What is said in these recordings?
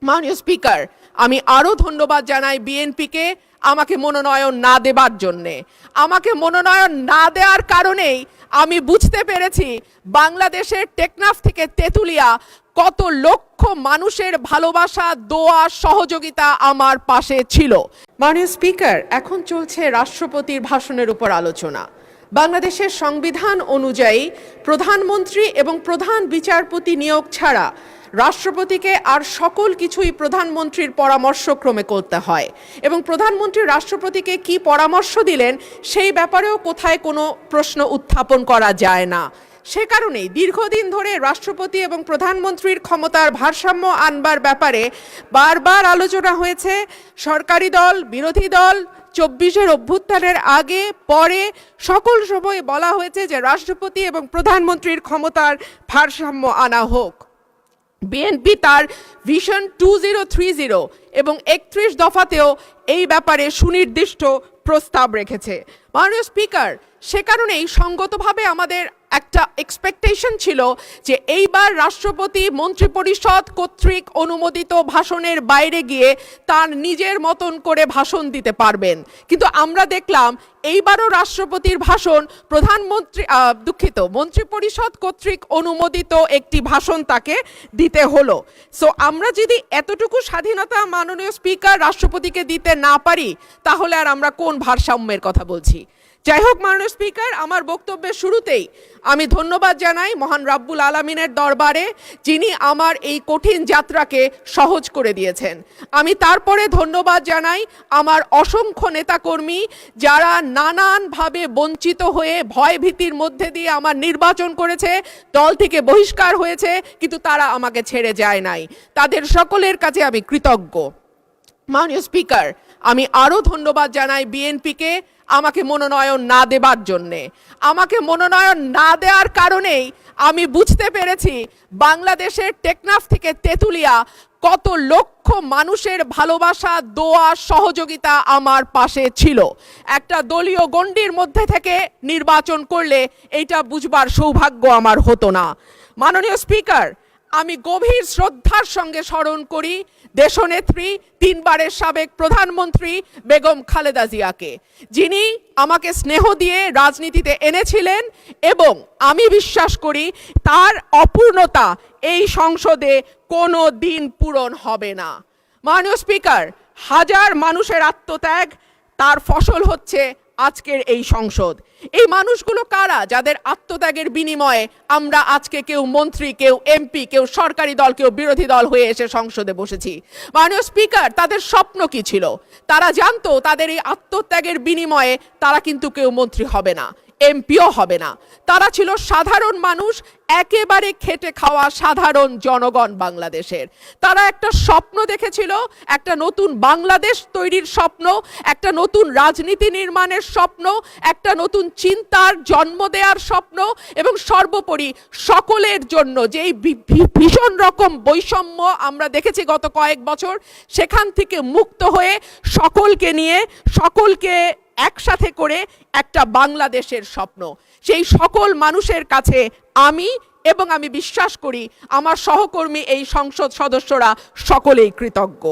মাননীয় স্পিকার, আমি আরও ধন্যবাদ জানাই বিএনপিকে আমাকে মনোনয়ন না দেবার জন্যে। আমাকে মনোনয়ন না দেওয়ার কারণেই আমি বুঝতে পেরেছি বাংলাদেশের টেকনাফ থেকে তেঁতুলিয়া কত লক্ষ মানুষের ভালোবাসা, দোয়া, সহযোগিতা আমার পাশে ছিল। মাননীয় স্পিকার, এখন চলছে রাষ্ট্রপতির ভাষণের উপর আলোচনা। বাংলাদেশের সংবিধান অনুযায়ী প্রধানমন্ত্রী এবং প্রধান বিচারপতি নিয়োগ ছাড়া রাষ্ট্রপতিকে আর সকল কিছুই প্রধানমন্ত্রীর পরামর্শক্রমে করতে হয় এবং প্রধানমন্ত্রী রাষ্ট্রপতিকে কি পরামর্শ দিলেন সেই ব্যাপারেও কোথায় কোনো প্রশ্ন উত্থাপন করা যায় না। সে কারণেই দীর্ঘদিন ধরে রাষ্ট্রপতি এবং প্রধানমন্ত্রীর ক্ষমতার ভারসাম্য আনবার ব্যাপারে বারবার আলোচনা হয়েছে। সরকারি দল, বিরোধী দল, 24-এর অভ্যুত্থানের আগে পরে সকল সময় বলা হয়েছে যে রাষ্ট্রপতি এবং প্রধানমন্ত্রীর ক্ষমতার ভারসাম্য আনা হোক। বিএনপি তার ভিশন 2030 এবং 31 দফাতেও এই ব্যাপারে সুনির্দিষ্ট প্রস্তাব রেখেছে। মাননীয় স্পিকার, সে কারণেই সঙ্গতভাবে আমাদের একটা এক্সপেকটেশন ছিল যে এইবার রাষ্ট্রপতি মন্ত্রিপরিষদ কর্তৃক অনুমোদিত ভাষণের বাইরে গিয়ে তার নিজের মতন করে ভাষণ দিতে পারবেন, কিন্তু আমরা দেখলাম এইবারও রাষ্ট্রপতির ভাষণ মন্ত্রিপরিষদ কর্তৃক অনুমোদিত একটি ভাষণ তাকে দিতে হলো। সো আমরা যদি এতটুকু স্বাধীনতা মাননীয় স্পিকার রাষ্ট্রপতিকে দিতে না পারি তাহলে আর আমরা কোন ভারসাম্যের কথা বলছি? যাই হোক মাননীয় স্পিকার, আমার বক্তব্যের শুরুতেই আমি ধন্যবাদ জানাই মহান রাব্বুল আলামিনের দরবারে, যিনি আমার এই কঠিন যাত্রাকে সহজ করে দিয়েছেন। আমি তারপরে ধন্যবাদ জানাই আমার অসংখ্য নেতাকর্মী যারা নানানভাবে বঞ্চিত হয়ে ভয় ভীতির মধ্যে দিয়ে আমার নির্বাচন করেছে, দল থেকে বহিষ্কার হয়েছে, কিন্তু তারা আমাকে ছেড়ে যায় নাই। তাদের সকলের কাছে আমি কৃতজ্ঞ। মাননীয় স্পিকার, আমি আরও ধন্যবাদ জানাই বিএনপিকে আমাকে মনোনয়ন না দেবার জন্যে। আমাকে মনোনয়ন না দেওয়ার কারণেই আমি বুঝতে পেরেছি বাংলাদেশের টেকনাফ থেকে তেঁতুলিয়া কত লক্ষ মানুষের ভালোবাসা, দোয়া, সহযোগিতা আমার পাশে ছিল। একটা দলীয় গণ্ডির মধ্যে থেকে নির্বাচন করলে এইটা বুঝবার সৌভাগ্য আমার হতো না। মাননীয় স্পিকার, আমি গভীর শ্রদ্ধার সঙ্গে স্মরণ করি দেশনেত্রী, 3 বারের সাবেক প্রধানমন্ত্রী বেগম খালেদা জিয়াকে, যিনি আমাকে স্নেহ দিয়ে রাজনীতিতে এনেছিলেন এবং আমি বিশ্বাস করি তার অপূর্ণতা এই সংসদে কোনো দিন পূরণ হবে না। মাননীয় স্পিকার, হাজার মানুষের আত্মত্যাগ, তার ফসল হচ্ছে আজকের এই সংসদ। এই মানুষগুলো কারা যাদের আত্মত্যাগের বিনিময়ে আমরা আজকে কেউ মন্ত্রী, কেউ এমপি, কেউ সরকারি দল, কেউ বিরোধী দল হয়ে এসে সংসদে বসেছি? মাননীয় স্পিকার, তাদের স্বপ্ন কি ছিল? তারা জানতো তাদের এই আত্মত্যাগের বিনিময়ে তারা কিন্তু কেউ মন্ত্রী হবে না, এমপিও হবে না। তারা ছিল সাধারণ মানুষ, একেবারে খেটে খাওয়া সাধারণ জনগণ বাংলাদেশের। তারা একটা স্বপ্ন দেখেছিল, একটা নতুন বাংলাদেশ তৈরির স্বপ্ন, একটা নতুন রাজনীতি নির্মাণের স্বপ্ন, একটা নতুন চিন্তার জন্ম দেওয়ার স্বপ্ন, এবং সর্বোপরি সকলের জন্য যেই ভীষণ রকম বৈষম্য আমরা দেখেছি গত কয়েক বছর, সেখান থেকে মুক্ত হয়ে সকলকে নিয়ে, সকলকে একসাথে করে একটা বাংলাদেশের স্বপ্ন। সেই সকল মানুষের কাছে আমি এবং আমি বিশ্বাস করি আমার সহকর্মী এই সংসদ সদস্যরা সকলেই কৃতজ্ঞ।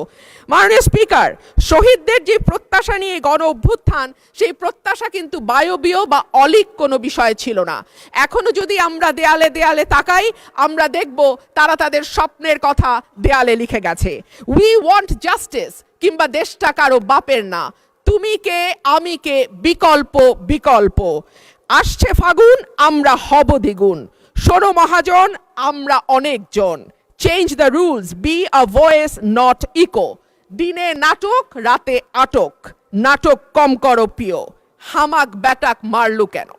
মাননীয় স্পিকার, শহীদদের যে প্রত্যাশা নিয়ে গণ অভ্যুত্থান, সেই প্রত্যাশা কিন্তু বায়বীয় বা অলীক কোনো বিষয় ছিল না। এখনো যদি আমরা দেয়ালে দেয়ালে তাকাই, আমরা দেখব তারা তাদের স্বপ্নের কথা দেয়ালে লিখে গেছে। উই ওয়ান্ট জাস্টিস, কিংবা দেশটা কারো বাপের না, তুমি কে আমি কে, বিকল্প বিকল্প। আসছে ফাগুন, আমরা হব দ্বিগুণ। শোনো মহাজন, আমরা অনেকজন। Change the rules, be a voice not echo. দিনে নাটক, রাতে আটক, নাটক কম করো প্রিয়। হামাক ব্যাটাক মারলু কেন?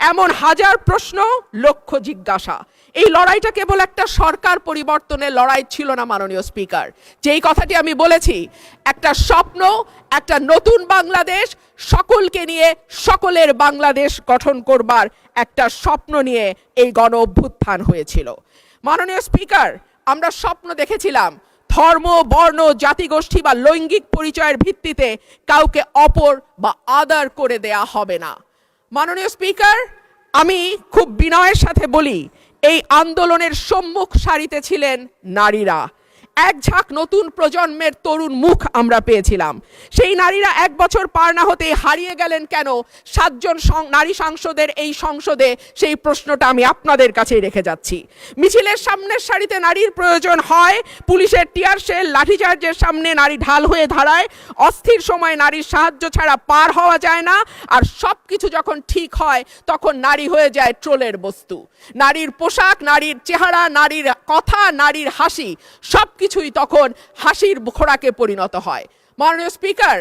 এমন হাজার প্রশ্ন, লক্ষ জিজ্ঞাসা। এই লড়াইটা কেবল একটা সরকার পরিবর্তনের লড়াই ছিল না মাননীয় স্পিকার। যেই কথাটি আমি বলেছি, একটা স্বপ্ন, একটা নতুন বাংলাদেশ, সকলকে নিয়ে সকলের বাংলাদেশ গঠন করবার একটা স্বপ্ন নিয়ে এই গণ অভ্যুত্থান হয়েছিল। মাননীয় স্পিকার, আমরা স্বপ্ন দেখেছিলাম ধর্ম, বর্ণ, জাতিগোষ্ঠী বা লৈঙ্গিক পরিচয়ের ভিত্তিতে কাউকে অপর বা আদার করে দেয়া হবে না। মাননীয় স্পিকার, আমি খুব বিনয়ের সাথে বলি, এই আন্দোলনের সম্মুখ সারিতে ছিলেন নারীরা। এক ঝাঁক নতুন প্রজন্মের তরুণ মুখ আমরা পেয়েছিলাম। সেই নারীরা 1 বছর পার না হতে হারিয়ে গেলেন কেন 7 জন নারী সাংসদের এই সংসদে, সেই প্রশ্নটা আমি আপনাদের কাছে রেখে যাচ্ছি। মিছিলের সামনের সারিতে নারীর প্রয়োজন হয়, পুলিশের টিয়ার শেল লাঠিচার্জের সামনে নারী ঢাল হয়ে দাঁড়ায়, অস্থির সময় নারীর সাহায্য ছাড়া পার হওয়া যায় না, আর সবকিছু যখন ঠিক হয় তখন নারী হয়ে যায় ট্রোলের বস্তু। নারীর পোশাক, নারীর চেহারা, নারীর কথা, নারীর হাসি সবকিছুই তখন হাসির খোরাকে পরিণত হয়। মাননীয় স্পিকার,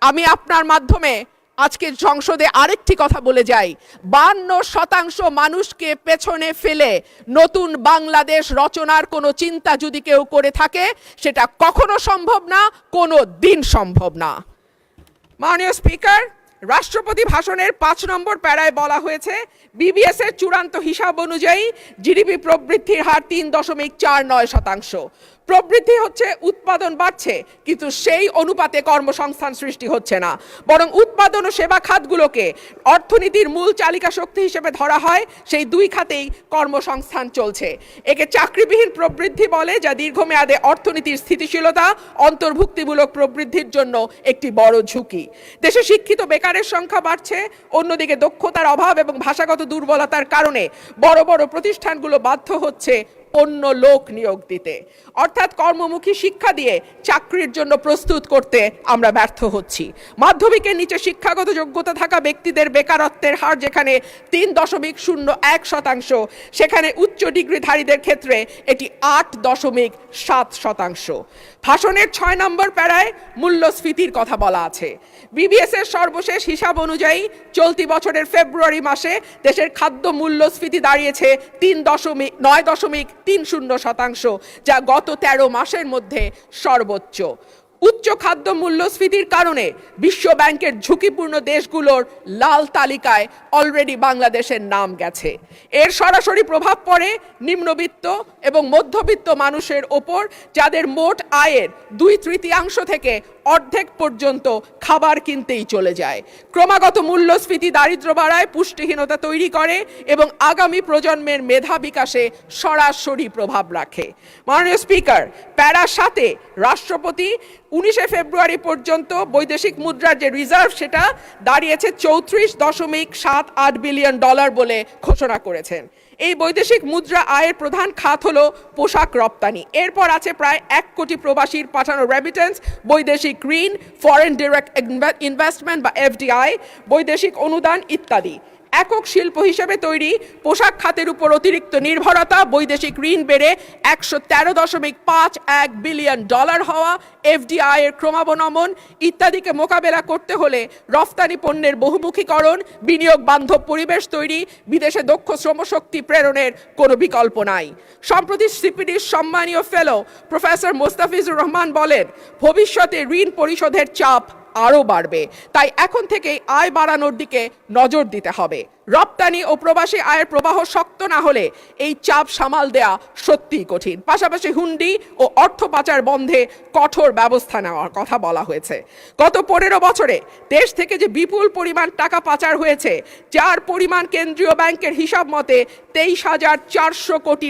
আমি আপনার মাধ্যমে আজকে সংসদে আরেকটি কথা বলে যাই। 52% মানুষকে পেছনে ফেলে নতুন বাংলাদেশ রচনার কোনো চিন্তা যদি কেউ করে থাকে, সেটা কখনো সম্ভব না, কোনো দিন সম্ভব না। মাননীয় স্পিকার, রাষ্ট্রপতি ভাষণের 5 নম্বর প্যারায় বলা হয়েছে, বিবিএস এর চূড়ান্ত হিসাব অনুযায়ী জিডিপি প্রবৃদ্ধির হার 3.49%। প্রবৃদ্ধি হচ্ছে, উৎপাদন বাড়ছে, কিন্তু সেই অনুপাতে কর্মসংস্থান সৃষ্টি হচ্ছে না, বরং উৎপাদন ও সেবা খাতগুলোকে অর্থনীতির মূল চালিকা শক্তি হিসেবে ধরা হয়। সেই 2 খাতেই কর্মসংস্থান চলছে। একে চাকরিবিহীন প্রবৃদ্ধি বলে, যা দীর্ঘমেয়াদে অর্থনীতির স্থিতিশীলতা, অন্তর্ভুক্তিমূলক প্রবৃদ্ধির জন্য একটি বড় ঝুঁকি। দেশে শিক্ষিত বেকারের সংখ্যা বাড়ছে, অন্যদিকে দক্ষতার অভাব এবং ভাষাগত দুর্বলতার কারণে বড় বড় প্রতিষ্ঠানগুলো বাধ্য হচ্ছে অন্য লোক নিয়োগ দিতে, অর্থাৎ কর্মমুখী শিক্ষা দিয়ে চাকরির জন্য প্রস্তুত করতে আমরা ব্যর্থ হচ্ছি। মাধ্যমিকের নিচে শিক্ষাগত যোগ্যতা থাকা ব্যক্তিদের বেকারত্বের হার যেখানে 3.01%, সেখানে উচ্চ ডিগ্রিধারীদের ক্ষেত্রে এটি 8.7%। ভাষণের 6 নম্বর প্যারায় মূল্যস্ফীতির কথা বলা আছে। বিবিএস এর সর্বশেষ হিসাব অনুযায়ী চলতি বছরের ফেব্রুয়ারি মাসে দেশের খাদ্য মূল্যস্ফীতি দাঁড়িয়েছে 9.30%, যা গত 13 মাসের মধ্যে সর্বোচ্চ। উচ্চ খাদ্য মূল্যস্ফীতির কারণে বিশ্ব ব্যাংকের ঝুঁকিপূর্ণ দেশগুলোর লাল তালিকায় অলরেডি বাংলাদেশের নাম গেছে। এর সরাসরি প্রভাব পড়ে নিম্নবিত্ত এবং মধ্যবিত্ত মানুষের ওপর, যাদের মোট আয়ের 2/3 থেকে অর্ধেক পর্যন্ত খাবার কিনতেই চলে যায়। ক্রমাগত মূল্যস্ফীতি দারিদ্র্য বাড়ায়, পুষ্টিহীনতা তৈরি করে এবং আগামী প্রজন্মের মেধা বিকাশে সরাসরি প্রভাব রাখে। মাননীয় স্পিকার, প্যারা 7-এ রাষ্ট্রপতি 19 ফেব্রুয়ারি পর্যন্ত বৈদেশিক মুদ্রার যে রিজার্ভ, সেটা দাঁড়িয়েছে $34.78 বিলিয়ন বলে ঘোষণা করেছেন। এই বৈদেশিক মুদ্রা আয়ের প্রধান খাত হলো পোশাক রপ্তানি। এরপর আছে প্রায় 1 কোটি প্রবাসীর পাঠানো রেমিটেন্স, বৈদেশিক ঋণ, ফরেন ডিরেক্ট ইনভেস্টমেন্ট বা এফডিআই, বৈদেশিক অনুদান ইত্যাদি। একক শিল্প হিসেবে তৈরি পোশাক খাতের উপর অতিরিক্ত নির্ভরতা, বৈদেশিক ঋণ বেড়ে $113.51 বিলিয়ন হওয়া, এফডিআই এর ক্রমাবনমন ইত্যাদিকে মোকাবেলা করতে হলে রফতানি পণ্যের বহুমুখীকরণ, বিনিয়োগ বান্ধব পরিবেশ তৈরি, বিদেশে দক্ষ শ্রমশক্তি প্রেরণের কোনো বিকল্প নাই। সম্প্রতি সিপিডির সম্মানীয় ফেলো প্রফেসর মোস্তাফিজুর রহমান বলেন, ভবিষ্যতে ঋণ পরিশোধের চাপ আরও বাড়বে, তাই এখন থেকেই আয় বাড়ানোর দিকে নজর দিতে হবে। রপ্তানি ও প্রবাসী আয়ের প্রবাহ শক্ত না হলে এই চাপ সামাল দেয়া সত্যিই কঠিন। পাশাপাশি হুন্ডি ও অর্থ পাচার বন্ধে কঠোর ব্যবস্থা নেওয়ার কথা বলা হয়েছে। গত 15 বছরে দেশ থেকে যে বিপুল পরিমাণ টাকা পাচার হয়েছে, যার পরিমাণ কেন্দ্রীয় ব্যাংকের হিসাব মতে $23,400 কোটি,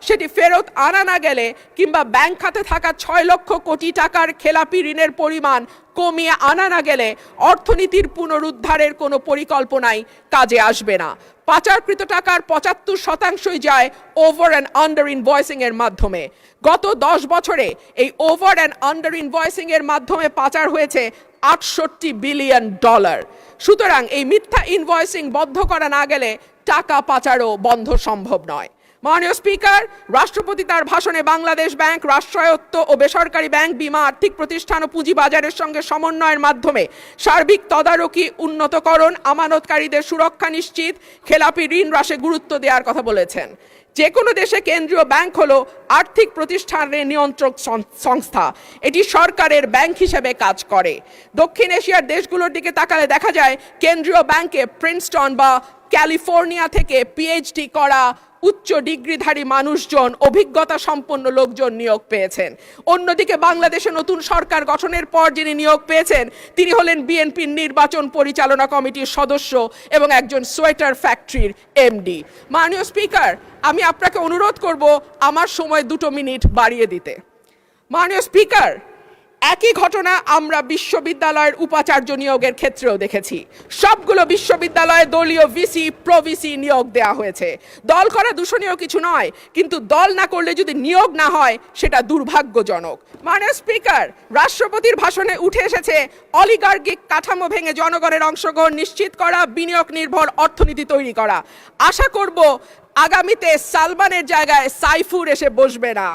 সেটি ফেরত আনা না গেলে কিংবা ব্যাংক খাতে থাকা 6 লক্ষ কোটি টাকার খেলাপি ঋণের পরিমাণ কমিয়ে আনা না গেলে অর্থনীতির পুনরুদ্ধারের কোনো পরিকল্পনাই কাজে আসবে না। পাচারকৃত টাকার 75% যায় ওভার অ্যান্ড আন্ডার ইনভয়েসিং এর মাধ্যমে। গত 10 বছরে এই ওভার অ্যান্ড আন্ডার ইনভয়েসিং এর মাধ্যমে পাচার হয়েছে $68 বিলিয়ন। সুতরাং এই মিথ্যা ইনভয়েসিং বন্ধ করা না গেলে টাকা পাচারও বন্ধ সম্ভব নয়। মাননীয় স্পিকার, রাষ্ট্রপতি তার ভাষণে বাংলাদেশ ব্যাংক, রাষ্ট্রায়ত্ত ও বেসরকারি ব্যাংক, বীমা, আর্থিক প্রতিষ্ঠান ও পুঁজিবাজারের সঙ্গে সমন্বয়ের মাধ্যমে সার্বিক তদারকি উন্নতকরণ, আমানতকারীদের সুরক্ষা নিশ্চিত, খেলাপি ঋণ হ্রাসে গুরুত্ব দেওয়ার কথা বলেছেন। যে কোনো দেশে কেন্দ্রীয় ব্যাংক হলো আর্থিক প্রতিষ্ঠানের নিয়ন্ত্রক সংস্থা, এটি সরকারের ব্যাংক হিসেবে কাজ করে। দক্ষিণ এশিয়ার দেশগুলোর দিকে তাকালে দেখা যায় কেন্দ্রীয় ব্যাংকে প্রিন্সটন বা ক্যালিফোর্নিয়া থেকে পিএইচডি করা উচ্চ ডিগ্রিধারী মানুষজন, অভিজ্ঞতা সম্পন্ন লোকজন নিয়োগ পেয়েছেন। অন্যদিকে বাংলাদেশে নতুন সরকার গঠনের পর যিনি নিয়োগ পেয়েছেন, তিনি হলেন বিএনপির নির্বাচন পরিচালনা কমিটির সদস্য এবং একজন সোয়েটার ফ্যাক্টরির এমডি। মাননীয় স্পিকার, আমি আপনাকে অনুরোধ করব আমার সময় 2 মিনিট বাড়িয়ে দিতে। মাননীয় স্পিকার, একই ঘটনা আমরা বিশ্ববিদ্যালয়ের উপাচার্য নিয়োগের ক্ষেত্রেও দেখেছি। সবগুলো বিশ্ববিদ্যালয়ে দলীয় ভিসি প্রভিসি নিয়োগ দেয়া হয়েছে। দল করা দূষণীয় কিছু নয়, কিন্তু দল না করলে যদি নিয়োগ না হয় সেটা দুর্ভাগ্যজনক। মাননীয় স্পিকার, রাষ্ট্রপতির ভাষণে উঠে এসেছে অলিগার্কিক কাঠামো ভেঙে জনগণের অংশগ্রহণ নিশ্চিত করা, বিনিয়োগ নির্ভর অর্থনীতি তৈরি করা। আশা করব আগামীতে সালমানের জায়গায় সাইফুর এসে বসবে না।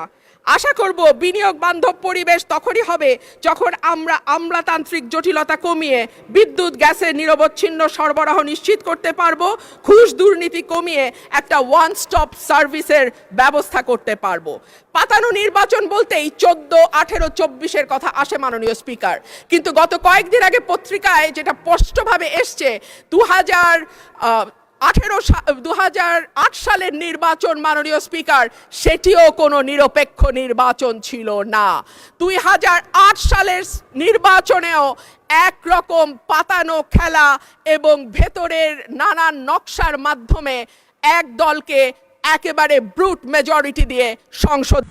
আশা করব বিনিয়োগ বান্ধব পরিবেশ তখনই হবে যখন আমরা আমলাতান্ত্রিক জটিলতা কমিয়ে বিদ্যুৎ গ্যাসের নিরবচ্ছিন্ন সরবরাহ নিশ্চিত করতে পারবো, ঘুষ দুর্নীতি কমিয়ে একটা ওয়ান স্টপ সার্ভিসের ব্যবস্থা করতে পারবো। পাতানো নির্বাচন বলতেই 14, 18, 24-এর কথা আসে মাননীয় স্পিকার, কিন্তু গত কয়েকদিন আগে পত্রিকায় যেটা স্পষ্টভাবে এসছে 2008 সালের নির্বাচন মাননীয় স্পিকার, সেটিও কোনো নিরপেক্ষ নির্বাচন ছিল না। 2008 সালের নির্বাচনেও একরকম পাতানো খেলা এবং ভেতরের নানান নকশার মাধ্যমে এক দলকে একেবারে ব্রুট মেজরিটি দিয়ে সংসদ